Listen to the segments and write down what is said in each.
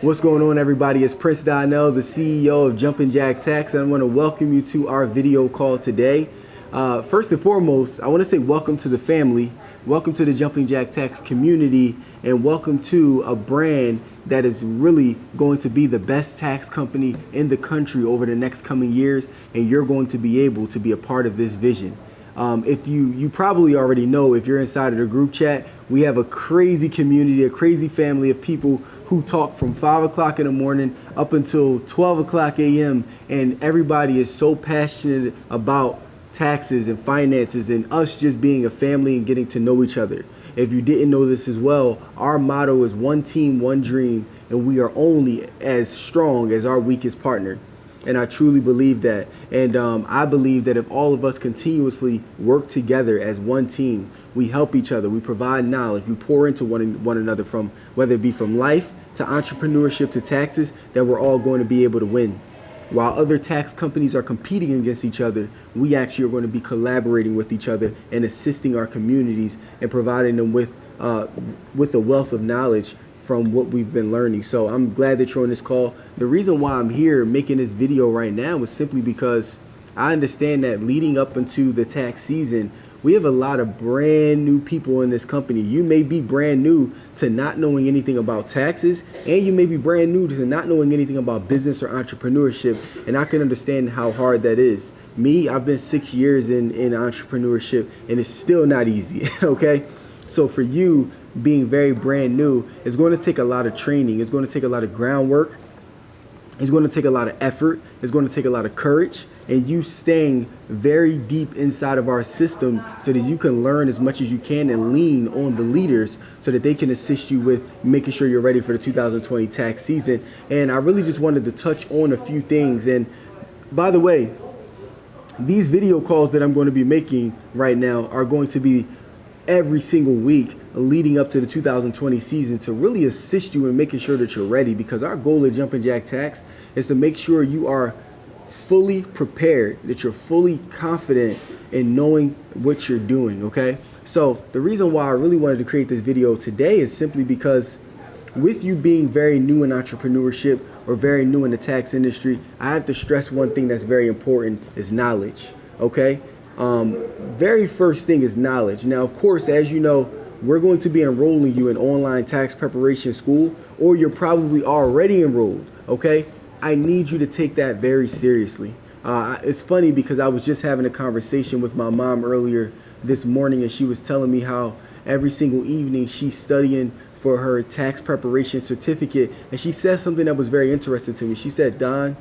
What's going on, everybody? It's Prince Donnell, the CEO of Jumpin' Jack Tax, and I want to welcome you to our video call today. First and foremost, I want to say welcome to the family, welcome to the Jumpin' Jack Tax community, and welcome to a brand that is really going to be the best tax company in the country over the next coming years, and you're going to be able to be a part of this vision. If you probably already know, if you're inside of the group chat, we have a crazy community, a crazy family of people who talk from 5 o'clock in the morning up until 12 o'clock a.m. And everybody is so passionate about taxes and finances and us just being a family and getting to know each other. If you didn't know this as well, our motto is one team, one dream, and we are only as strong as our weakest partner. And I truly believe that. And I believe that if all of us continuously work together as one team, we help each other, we provide knowledge, we pour into one another, from whether it be from life to entrepreneurship to taxes, that we're all going to be able to win. While other tax companies are competing against each other, we actually are going to be collaborating with each other and assisting our communities and providing them with a wealth of knowledge from what we've been learning. So I'm glad that you're on this call. The reason why I'm here making this video right now is simply because I understand that leading up into the tax season, we have a lot of brand new people in this company. You may be brand new to not knowing anything about taxes, and you may be brand new to not knowing anything about business or entrepreneurship, and I can understand how hard that is. Me, I've been 6 years in entrepreneurship, and it's still not easy, okay? So for you, being very brand new, it's going to take a lot of training. It's going to take a lot of groundwork. It's going to take a lot of effort. It's going to take a lot of courage, and you staying very deep inside of our system so that you can learn as much as you can and lean on the leaders so that they can assist you with making sure you're ready for the 2020 tax season. And I really just wanted to touch on a few things. And by the way, these video calls that I'm going to be making right now are going to be every single week leading up to the 2020 season to really assist you in making sure that you're ready, because our goal at Jumpin' Jack Tax is to make sure you are fully prepared, that you're fully confident in knowing what you're doing, okay? So the reason why I really wanted to create this video today is simply because with you being very new in entrepreneurship or very new in the tax industry, I have to stress one thing that's very important is knowledge, okay? Very first thing is knowledge. Now, of course, as you know, we're going to be enrolling you in online tax preparation school, or you're probably already enrolled, okay? I need you to take that very seriously. It's funny because I was just having a conversation with my mom earlier this morning, and she was telling me how every single evening she's studying for her tax preparation certificate, and she said something that was very interesting to me. She said, Don,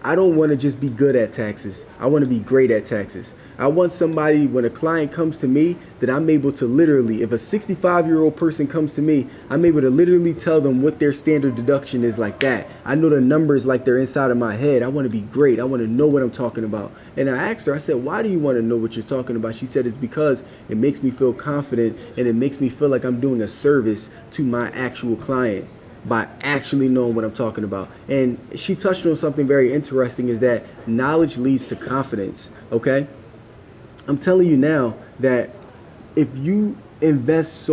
I don't want to just be good at taxes. I want to be great at taxes. I want somebody, when a client comes to me, that I'm able to literally, if a 65-year-old person comes to me, I'm able to literally tell them what their standard deduction is like that. I know the numbers like they're inside of my head. I want to be great. I want to know what I'm talking about. And I asked her, I said, why do you want to know what you're talking about? She said, it's because it makes me feel confident and it makes me feel like I'm doing a service to my actual client by actually knowing what I'm talking about. And she touched on something very interesting, is that knowledge leads to confidence, okay? I'm telling you now that if you invest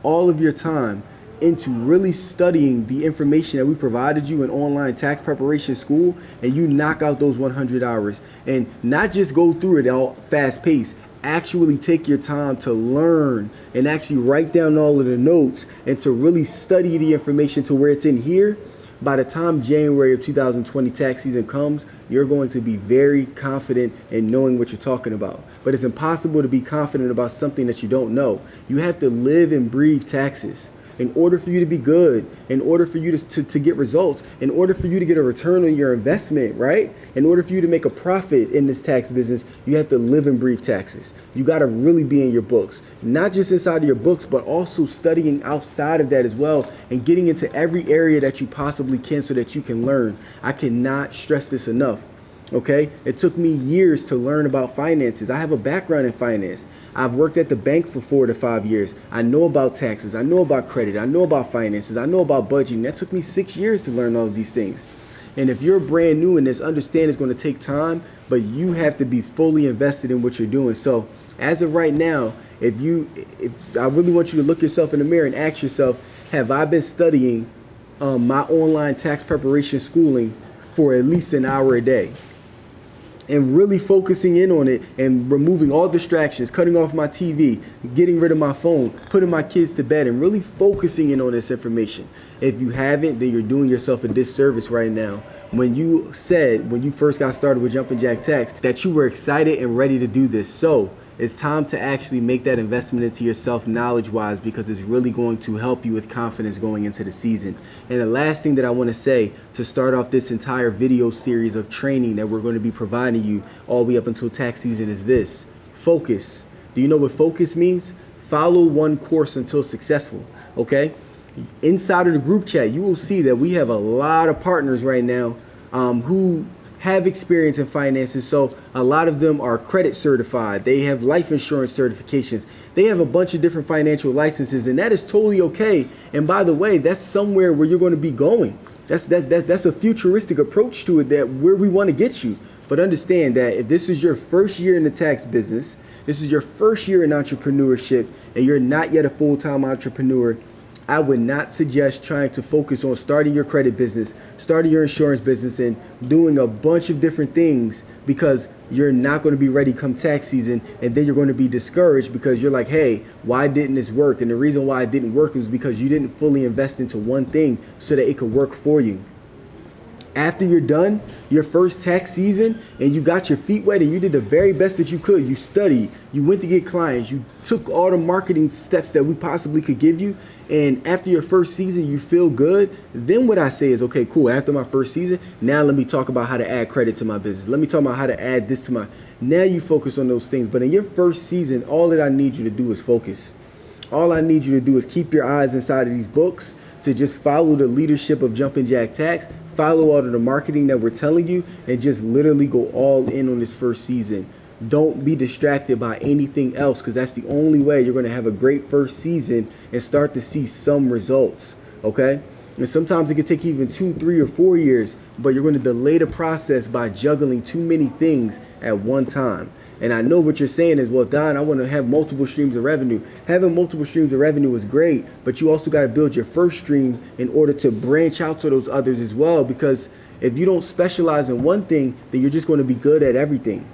all of your time into really studying the information that we provided you in online tax preparation school, and you knock out those 100 hours and not just go through it all fast paced, actually take your time to learn and actually write down all of the notes and to really study the information to where it's in here, by the time January of 2020 tax season comes, you're going to be very confident in knowing what you're talking about. But it's impossible to be confident about something that you don't know. You have to live and breathe taxes. In order for you to be good, in order for you to get results, in order for you to get a return on your investment, right? In order for you to make a profit in this tax business, you have to live and breathe taxes. You got to really be in your books, not just inside of your books, but also studying outside of that as well, and getting into every area that you possibly can so that you can learn. I cannot stress this enough. Okay, it took me years to learn about finances. I have a background in finance. I've worked at the bank for 4 to 5 years. I know about taxes. I know about credit. I know about finances. I know about budgeting. That took me 6 years to learn all of these things. And if you're brand new in this, understand it's going to take time, but you have to be fully invested in what you're doing. So as of right now, if I really want you to look yourself in the mirror and ask yourself, have I been studying my online tax preparation schooling for at least an hour a day, and really focusing in on it and removing all distractions, cutting off my TV, getting rid of my phone, putting my kids to bed, and really focusing in on this information. If you haven't, then you're doing yourself a disservice right now. When you said, when you first got started with Jumpin' Jack Tax, that you were excited and ready to do this. So it's time to actually make that investment into yourself knowledge-wise, because it's really going to help you with confidence going into the season. And the last thing that I want to say to start off this entire video series of training that we're going to be providing you all the way up until tax season is this: focus. Do you know what focus means? Follow one course until successful, okay? Inside of the group chat, you will see that we have a lot of partners right now who have experience in finances. So a lot of them are credit certified. They have life insurance certifications. They have a bunch of different financial licenses, and that is totally okay. And by the way, that's somewhere where you're going to be going. That's a futuristic approach to it, that where we want to get you. But understand that if this is your first year in the tax business, this is your first year in entrepreneurship, and you're not yet a full-time entrepreneur, I would not suggest trying to focus on starting your credit business, starting your insurance business, and doing a bunch of different things, because you're not going to be ready come tax season, and then you're going to be discouraged because you're like, hey, why didn't this work? And the reason why it didn't work was because you didn't fully invest into one thing so that it could work for you. After you're done your first tax season and you got your feet wet and you did the very best that you could, you studied, you went to get clients, you took all the marketing steps that we possibly could give you, and after your first season you feel good, then what I say is, okay, cool, after my first season, now let me talk about how to add credit to my business. Let me talk about how to add this to my... Now you focus on those things. But in your first season, all that I need you to do is focus. All I need you to do is keep your eyes inside of these books, to just follow the leadership of Jumpin' Jack Tax, follow all of the marketing that we're telling you, and just literally go all in on this first season. Don't be distracted by anything else, because that's the only way you're going to have a great first season and start to see some results, okay? And sometimes it can take even 2, 3, or 4 years, but you're going to delay the process by juggling too many things at one time. And I know what you're saying is, well, Don, I want to have multiple streams of revenue. Having multiple streams of revenue is great, but you also got to build your first stream in order to branch out to those others as well, because if you don't specialize in one thing, then you're just going to be good at everything.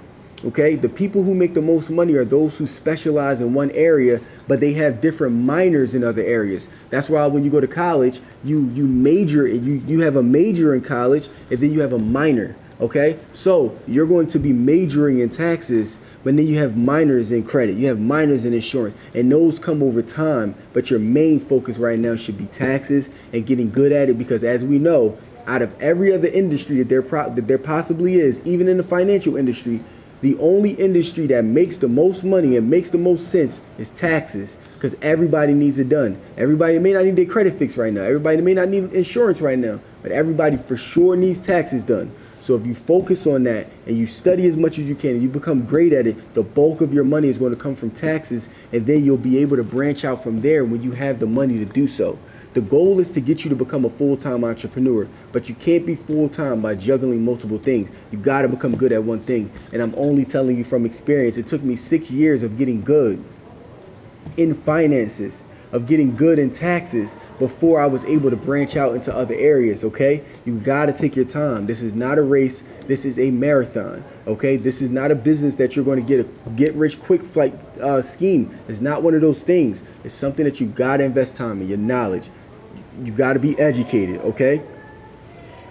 Okay, the people who make the most money are those who specialize in one area, but they have different minors in other areas. That's why when you go to college, you major, you have a major in college, and then you have a minor. Okay, so you're going to be majoring in taxes, but then you have minors in credit, you have minors in insurance, and those come over time. But your main focus right now should be taxes and getting good at it, because as we know, out of every other industry that there possibly is, even in the financial industry, the only industry that makes the most money and makes the most sense is taxes, because everybody needs it done. Everybody may not need their credit fixed right now. Everybody may not need insurance right now, but everybody for sure needs taxes done. So if you focus on that and you study as much as you can and you become great at it, the bulk of your money is going to come from taxes, and then you'll be able to branch out from there when you have the money to do so. The goal is to get you to become a full-time entrepreneur, but you can't be full-time by juggling multiple things. You got to become good at one thing. And I'm only telling you from experience. It took me 6 years of getting good in finances, of getting good in taxes, before I was able to branch out into other areas, okay? You got to take your time. This is not a race. This is a marathon, okay? This is not a business that you're going to get a get-rich-quick flight scheme. It's not one of those things. It's something that you got to invest time in, your knowledge. You got to be educated, okay?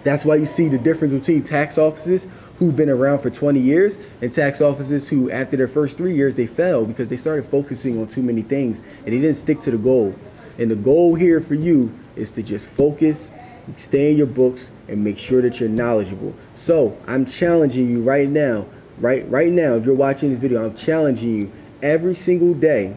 That's why you see the difference between tax offices who've been around for 20 years and tax offices who, after their first 3 years, they fell because they started focusing on too many things and they didn't stick to the goal. And the goal here for you is to just focus, stay in your books, and make sure that you're knowledgeable. So I'm challenging you right now, right now, if you're watching this video, I'm challenging you every single day.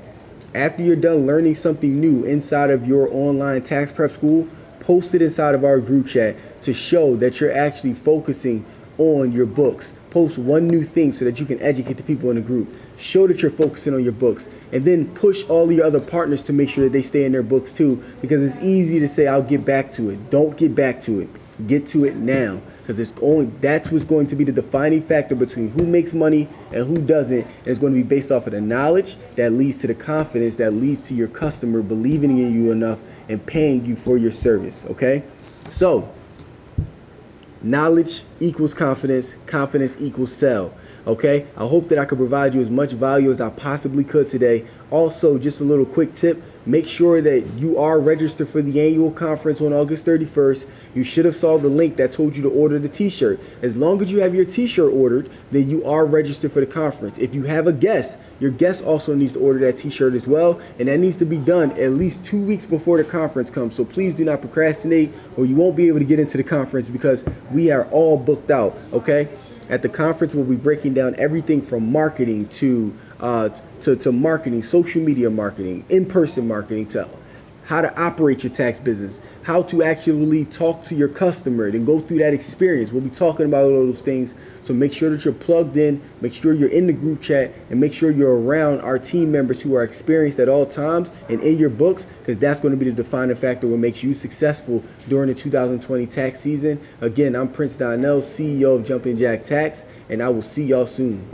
After you're done learning something new inside of your online tax prep school, post it inside of our group chat to show that you're actually focusing on your books. Post one new thing so that you can educate the people in the group. Show that you're focusing on your books, and then push all of your other partners to make sure that they stay in their books too, because it's easy to say, I'll get back to it. Don't get back to it. Get to it now, because that's what's going to be the defining factor between who makes money and who doesn't. And it's going to be based off of the knowledge that leads to the confidence that leads to your customer believing in you enough and paying you for your service, okay? So, knowledge equals confidence, confidence equals sell. Okay, I hope that I could provide you as much value as I possibly could today. Also, just a little quick tip, make sure that you are registered for the annual conference on August 31st. You should have saw the link that told you to order the t-shirt. As long as you have your t-shirt ordered, then you are registered for the conference. If you have a guest, your guest also needs to order that t-shirt as well, and that needs to be done at least 2 weeks before the conference comes. So please do not procrastinate, or you won't be able to get into the conference because we are all booked out, okay? At the conference, we'll be breaking down everything from marketing to marketing, social media marketing, in-person marketing, to how to operate your tax business, how to actually talk to your customer and go through that experience. We'll be talking about all those things. So make sure that you're plugged in, make sure you're in the group chat, and make sure you're around our team members who are experienced at all times and in your books, because that's going to be the defining factor what makes you successful during the 2020 tax season. Again, I'm Prince Donnell, CEO of Jumpin' Jack Tax, and I will see y'all soon.